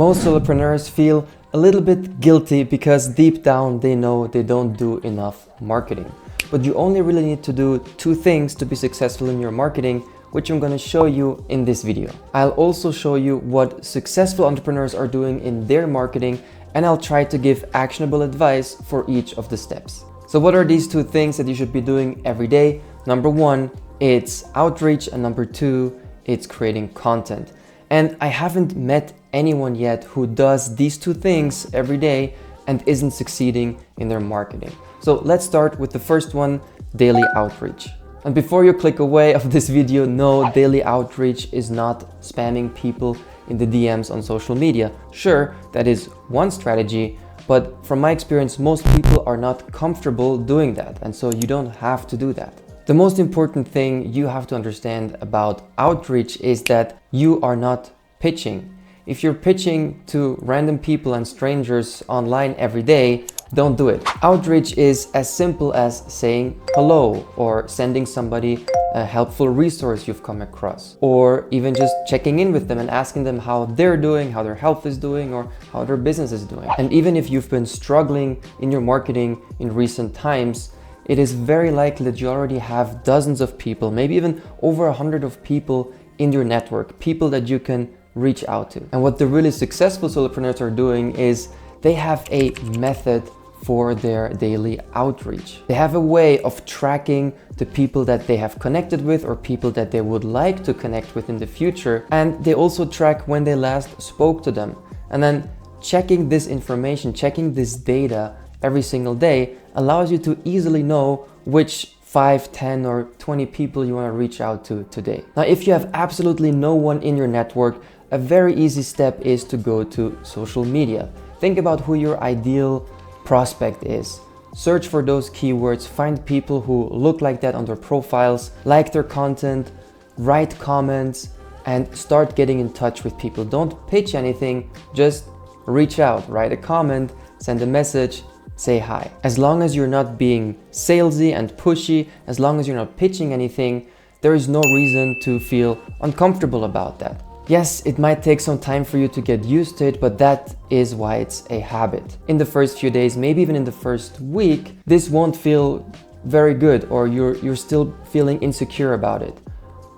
Most solopreneurs feel a little bit guilty because deep down they know they don't do enough marketing. But you only really need to do two things to be successful in your marketing, which I'm going to show you in this video. I'll also show you what successful entrepreneurs are doing in their marketing, and I'll try to give actionable advice for each of the steps. So what are these two things that you should be doing every day? Number one, it's outreach, and number two, it's creating content. And I haven't met anyone yet who does these two things every day and isn't succeeding in their marketing. So let's start with the first one, daily outreach. And before you click away of this video, no, daily outreach is not spamming people in the DMs on social media. Sure, that is one strategy, but from my experience, most people are not comfortable doing that. And so you don't have to do that. The most important thing you have to understand about outreach is that you are not pitching. If you're pitching to random people and strangers online every day, don't do it. Outreach is as simple as saying hello or sending somebody a helpful resource you've come across, or even just checking in with them and asking them how they're doing, how their health is doing, or how their business is doing. And even if you've been struggling in your marketing in recent times, it is very likely that you already have dozens of people, maybe even over 100 of people in your network, people that you can reach out to. And what the really successful solopreneurs are doing is they have a method for their daily outreach. They have a way of tracking the people that they have connected with or people that they would like to connect with in the future. And they also track when they last spoke to them. And then checking this information, checking this data every single day allows you to easily know which 5, 10, or 20 people you want to reach out to today. Now, if you have absolutely no one in your network, a very easy step is to go to social media. Think about who your ideal prospect is. Search for those keywords, find people who look like that on their profiles, like their content, write comments, and start getting in touch with people. Don't pitch anything, just reach out, write a comment, send a message, say hi. As long as you're not being salesy and pushy, as long as you're not pitching anything, there is no reason to feel uncomfortable about that. Yes, it might take some time for you to get used to it, but that is why it's a habit. In the first few days, maybe even in the first week, this won't feel very good, or you're still feeling insecure about it.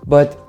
But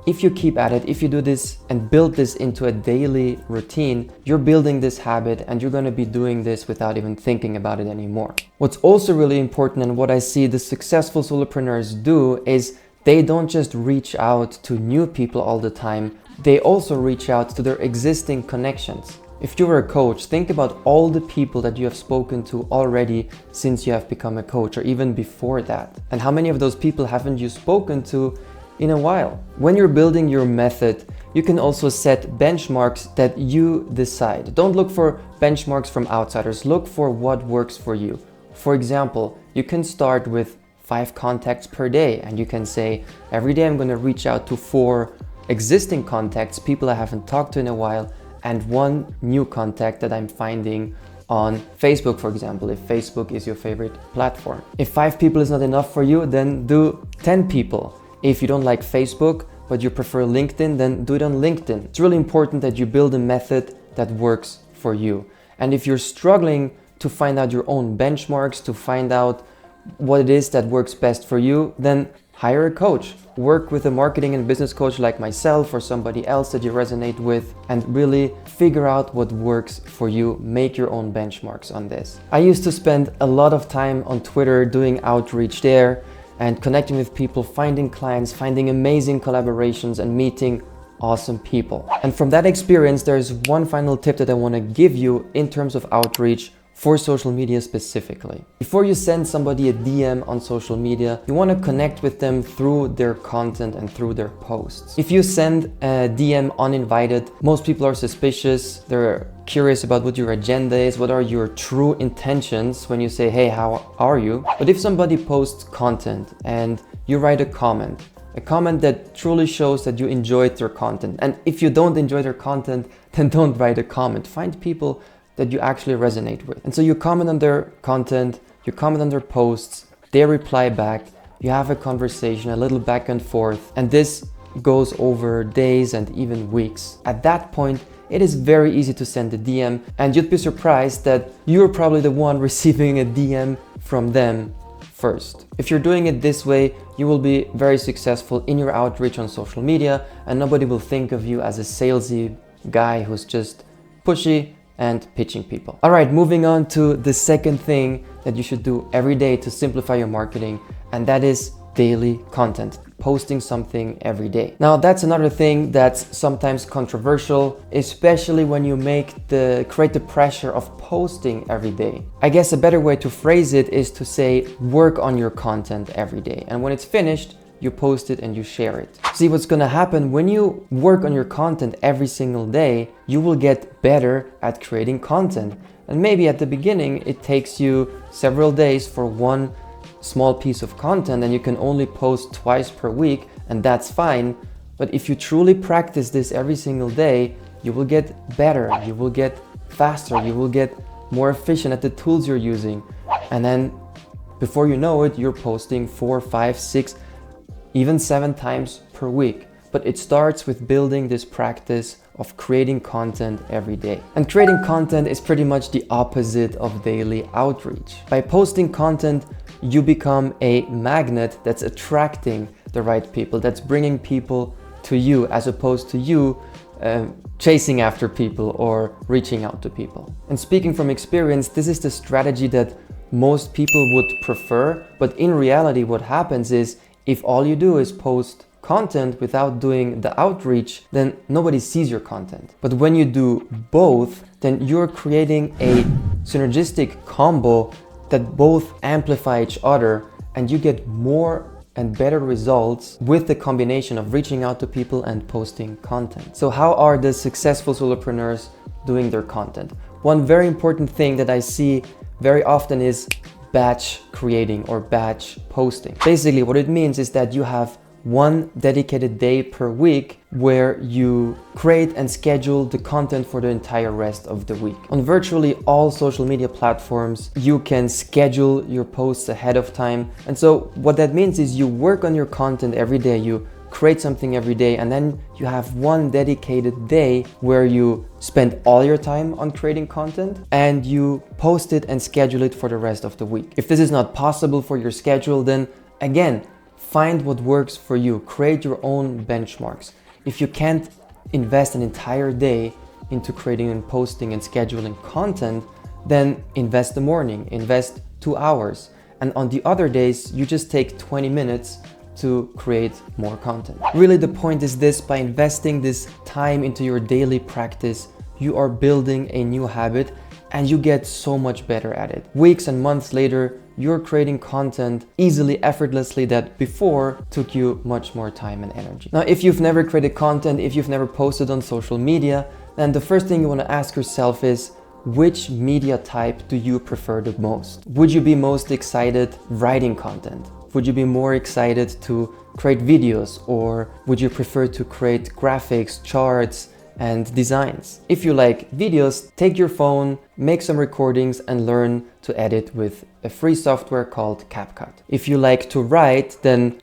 if you keep at it, if you do this and build this into a daily routine, you're building this habit and you're going to be doing this without even thinking about it anymore. What's also really important, and what I see the successful solopreneurs do, is they don't just reach out to new people all the time. They also reach out to their existing connections. If you were a coach, think about all the people that you have spoken to already since you have become a coach, or even before that. And how many of those people haven't you spoken to in a while? When you're building your method, you can also set benchmarks that you decide. Don't look for benchmarks from outsiders. Look for what works for you. For example, you can start with 5 contacts per day, and you can say, every day I'm going to reach out to 4 existing contacts, people I haven't talked to in a while, and 1 new contact that I'm finding on Facebook, for example, if Facebook is your favorite platform. If 5 people is not enough for you, then do 10 people. If you don't like Facebook, but you prefer LinkedIn, then do it on LinkedIn. It's really important that you build a method that works for you. And if you're struggling to find out your own benchmarks, to find out what it is that works best for you, then hire a coach. Work with a marketing and business coach like myself or somebody else that you resonate with, and really figure out what works for you. Make your own benchmarks on this. I used to spend a lot of time on Twitter doing outreach there and connecting with people, finding clients, finding amazing collaborations, and meeting awesome people. And from that experience, there's one final tip that I want to give you in terms of outreach for social media specifically. Before you send somebody a DM on social media, you want to connect with them through their content and through their posts. If you send a DM uninvited, most people are suspicious. They're curious about what your agenda is, what are your true intentions when you say, hey, how are you? But if somebody posts content and you write a comment that truly shows that you enjoyed their content, and if you don't enjoy their content, then don't write a comment. Find people that you actually resonate with. And so you comment on their content, you comment on their posts, they reply back, you have a conversation, a little back and forth, and this goes over days and even weeks. At that point, it is very easy to send a DM, and you'd be surprised that you're probably the one receiving a DM from them first. If you're doing it this way, you will be very successful in your outreach on social media, and nobody will think of you as a salesy guy who's just pushy and pitching people. All right, moving on to the second thing that you should do every day to simplify your marketing, and that is daily content, posting something every day. Now, that's another thing that's sometimes controversial, especially when you create the pressure of posting every day. I guess a better way to phrase it is to say, work on your content every day. And when it's finished, you post it and you share it. See, what's gonna happen when you work on your content every single day, you will get better at creating content. And maybe at the beginning, it takes you several days for one small piece of content, and you can only post twice per week, and that's fine. But if you truly practice this every single day, you will get better, you will get faster, you will get more efficient at the tools you're using. And then before you know it, you're posting 4, 5, 6, even 7 times per week. But it starts with building this practice of creating content every day. And creating content is pretty much the opposite of daily outreach. By posting content, you become a magnet that's attracting the right people, that's bringing people to you, as opposed to you chasing after people or reaching out to people. And speaking from experience, this is the strategy that most people would prefer. But in reality, what happens is, if all you do is post content without doing the outreach, then nobody sees your content. But when you do both, then you're creating a synergistic combo that both amplify each other, and you get more and better results with the combination of reaching out to people and posting content. So how are the successful solopreneurs doing their content? One very important thing that I see very often is batch creating or batch posting. Basically, what it means is that you have one dedicated day per week where you create and schedule the content for the entire rest of the week. On virtually all social media platforms, you can schedule your posts ahead of time. And so what that means is you work on your content every day, you create something every day, and then you have one dedicated day where you spend all your time on creating content and you post it and schedule it for the rest of the week. If this is not possible for your schedule, then again, find what works for you. Create your own benchmarks. If you can't invest an entire day into creating and posting and scheduling content, then invest the morning, invest 2 hours. And on the other days, you just take 20 minutes to create more content. Really, the point is this: by investing this time into your daily practice, you are building a new habit and you get so much better at it. Weeks and months later, you're creating content easily, effortlessly, that before took you much more time and energy. Now, if you've never created content, if you've never posted on social media, then the first thing you want to ask yourself is, which media type do you prefer the most? Would you be most excited writing content? Would you be more excited to create videos, or would you prefer to create graphics, charts, and designs? If you like videos, take your phone, make some recordings, and learn to edit with a free software called CapCut. If you like to write, then,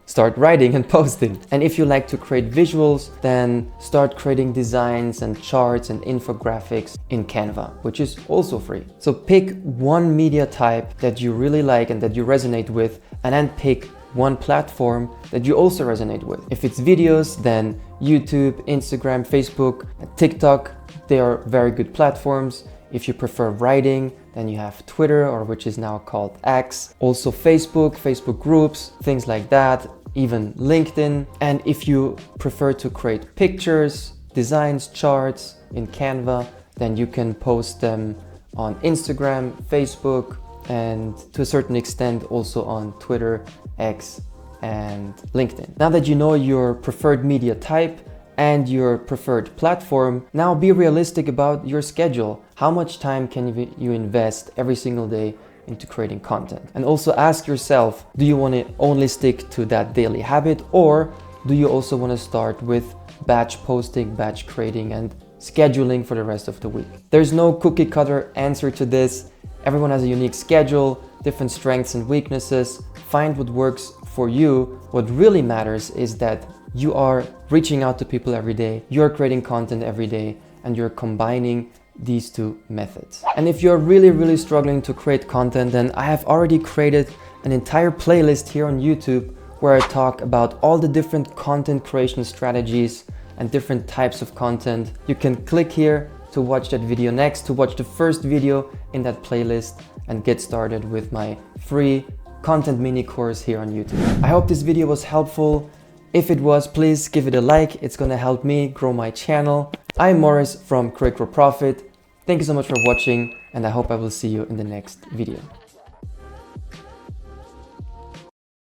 start writing and posting. And if you like to create visuals, then start creating designs and charts and infographics in Canva, which is also free. So pick one media type that you really like and that you resonate with, and then pick one platform that you also resonate with. If it's videos, then YouTube, Instagram, Facebook, TikTok, they are very good platforms. If you prefer writing, then you have Twitter, or which is now called X. Also Facebook groups, things like that, even LinkedIn. And if you prefer to create pictures, designs, charts in Canva, then you can post them on Instagram, Facebook, and to a certain extent also on Twitter, X, and LinkedIn. Now that you know your preferred media type and your preferred platform, now be realistic about your schedule. How much time can you invest every single day into creating content? And also ask yourself, do you want to only stick to that daily habit, or do you also want to start with batch posting, batch creating, and scheduling for the rest of the week? There's no cookie cutter answer to this. Everyone has a unique schedule, different strengths and weaknesses. Find what works for you. What really matters is that you are reaching out to people every day, you're creating content every day, and you're combining these two methods. And if you're really struggling to create content, then I have already created an entire playlist here on YouTube where I talk about all the different content creation strategies and different types of content. You can click here to watch that video next, to watch the first video in that playlist and get started with my free content mini course here on YouTube. I hope this video was helpful. If it was, please give it a like. It's gonna help me grow my channel. I'm Morris from CreateGrowProfit. Thank you so much for watching, and I hope I will see you in the next video.